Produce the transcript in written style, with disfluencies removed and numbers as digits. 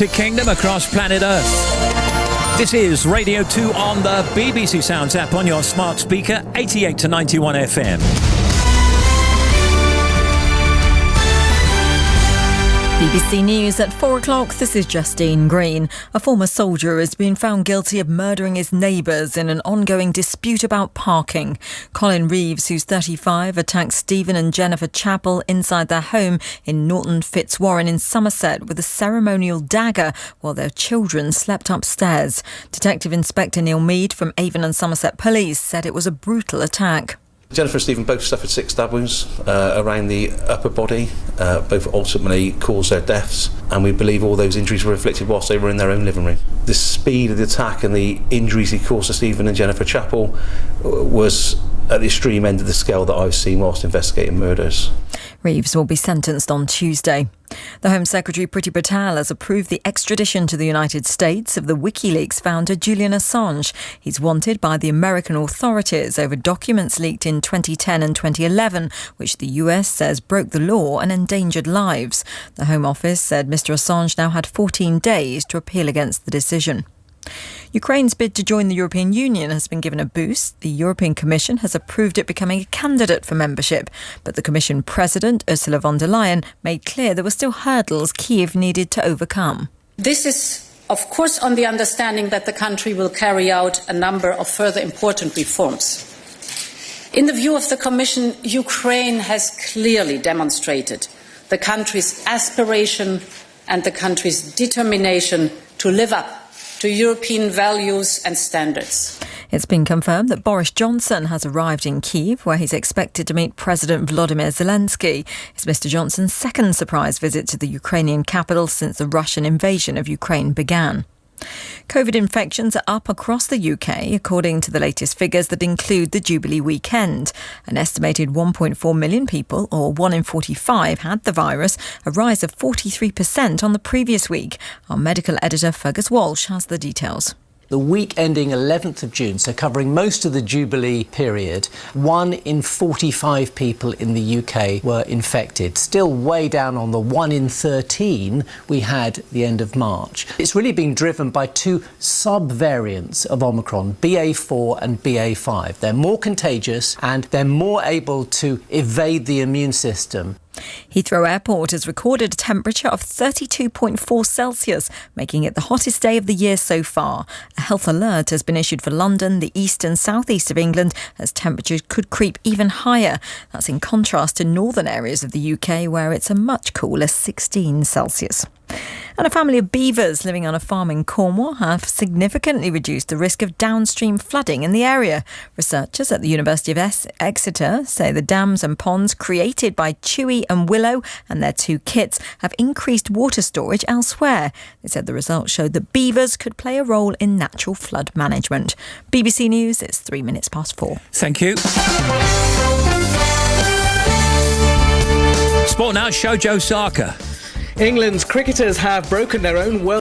United Kingdom across planet Earth. This is Radio 2 on the BBC Sounds app on your smart speaker, 88 to 91 FM. BBC News at 4 o'clock. This is Justine Green. A former soldier has been found guilty of murdering his neighbours in an ongoing dispute about parking. Colin Reeves, who's 35, attacked Stephen and Jennifer Chappell inside their home in Norton Fitzwarren in Somerset with a ceremonial dagger while their children slept upstairs. Detective Inspector Neil Mead from Avon and Somerset Police said it was a brutal attack. Jennifer and Stephen both suffered 6 stab wounds around the upper body, both ultimately caused their deaths, and we believe all those injuries were inflicted whilst they were in their own living room. The speed of the attack and the injuries he caused to Stephen and Jennifer Chappell was at the extreme end of the scale that I've seen whilst investigating murders. Reeves will be sentenced on Tuesday. The Home Secretary Priti Patel has approved the extradition to the United States of the WikiLeaks founder Julian Assange. He's wanted by the American authorities over documents leaked in 2010 and 2011, which the US says broke the law and endangered lives. The Home Office said Mr Assange now had 14 days to appeal against the decision. Ukraine's bid to join the European Union has been given a boost. The European Commission has approved it becoming a candidate for membership, but the Commission President, Ursula von der Leyen, made clear there were still hurdles Kyiv needed to overcome. This is, of course, on the understanding that the country will carry out a number of further important reforms. In the view of the Commission, Ukraine has clearly demonstrated the country's aspiration and the country's determination to live up to European values and standards. It's been confirmed that Boris Johnson has arrived in Kyiv, where he's expected to meet President Volodymyr Zelensky. It's Mr Johnson's second surprise visit to the Ukrainian capital since the Russian invasion of Ukraine began. COVID infections are up across the UK, according to the latest figures that include the Jubilee weekend. An estimated 1.4 million people, or 1 in 45, had the virus, a rise of 43% on the previous week. Our medical editor Fergus Walsh has the details. The week ending 11th of June, so covering most of the Jubilee period, 1 in 45 people in the UK were infected. Still way down on the 1 in 13 we had at the end of March. It's really been driven by 2 sub-variants of Omicron, BA4 and BA5. They're more contagious and they're more able to evade the immune system. Heathrow Airport has recorded a temperature of 32.4 Celsius, making it the hottest day of the year so far. A health alert has been issued for London, the east and southeast of England, as temperatures could creep even higher. That's in contrast to northern areas of the UK, where it's a much cooler 16 Celsius. And a family of beavers living on a farm in Cornwall have significantly reduced the risk of downstream flooding in the area. Researchers at the University of Exeter say the dams and ponds created by Chewy and Willow and their 2 kits have increased water storage elsewhere. They said the results showed that beavers could play a role in natural flood management. BBC News, it's 3 minutes past 4. Thank you. Sport now, Shojo Saka. England's cricketers have broken their own world